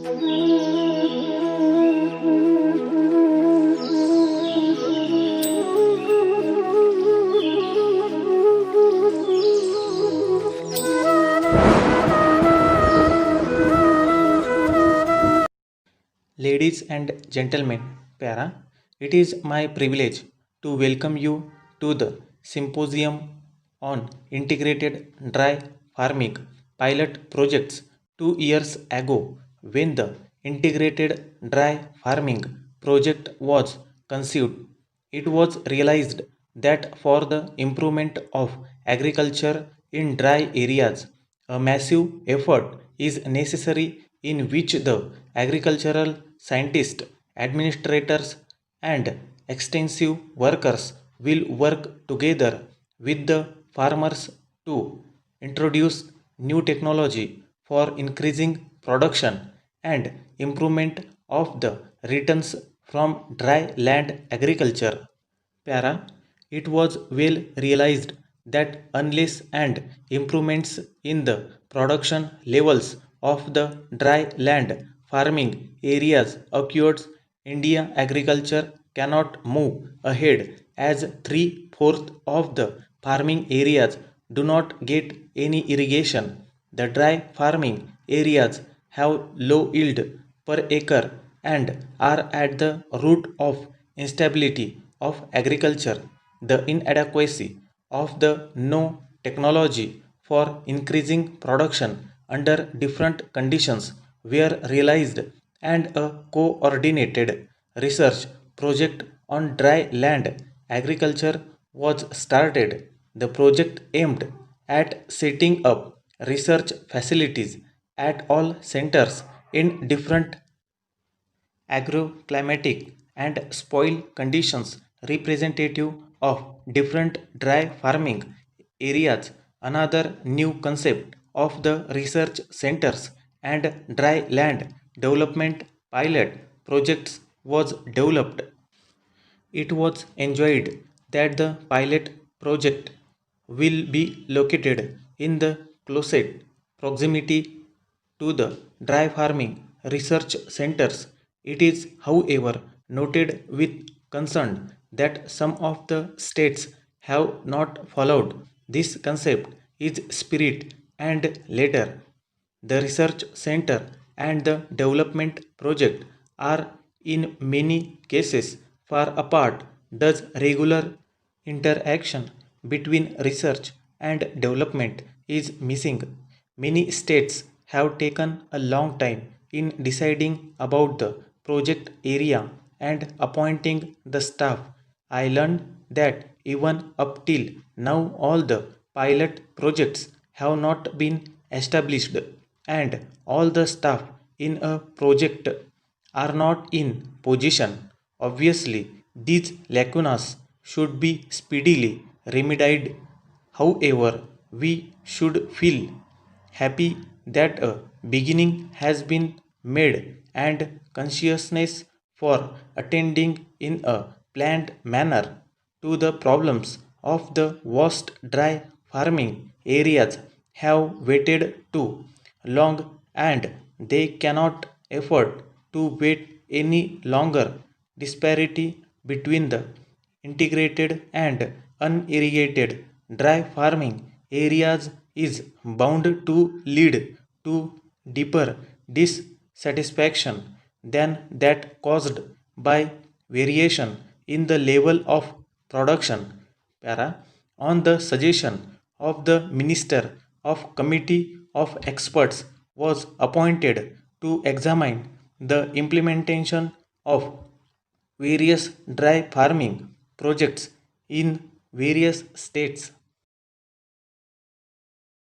Ladies and gentlemen, Para, it is my privilege to welcome you to the symposium on integrated dry farming pilot projects 2 years ago when the integrated dry farming project was conceived. It was realized that for the improvement of agriculture in dry areas, a massive effort is necessary in which the agricultural scientists, administrators, and extensive workers will work together with the farmers to introduce new technology for increasing production and improvement of the returns from dry land agriculture. Para, it was well realized that unless and improvements in the production levels of the dry land farming areas occurs, India agriculture cannot move ahead as three-fourths of the farming areas do not get any irrigation. The dry farming areas have low yield per acre and are at the root of instability of agriculture. The inadequacy of the no technology for increasing production under different conditions were realized and a coordinated research project on dry land agriculture was started. The project aimed at setting up research facilities at all centers in different agroclimatic and soil conditions representative of different dry farming areas. Another new concept of the research centers and dry land development pilot projects was developed. It was enjoyed that the pilot project will be located in the closest proximity to the dry farming research centers. It is, however, noted with concern that some of the states have not followed this concept is spirit and later the research center and the development project are in many cases far apart. Thus, regular interaction between research and development is missing. Many states have taken a long time in deciding about the project area and appointing the staff. I learned that even up till now, all the pilot projects have not been established, and all the staff in a project are not in position. Obviously, these lacunas should be speedily remedied. However, we should feel happy that a beginning has been made and consciousness for attending in a planned manner to the problems of the vast dry farming areas have waited too long and they cannot afford to wait any longer. Disparity between the integrated and unirrigated dry farming areas is bound to lead to deeper dissatisfaction than that caused by variation in the level of production. Para, on the suggestion of the Minister, of committee of experts was appointed to examine the implementation of various dry farming projects in various states.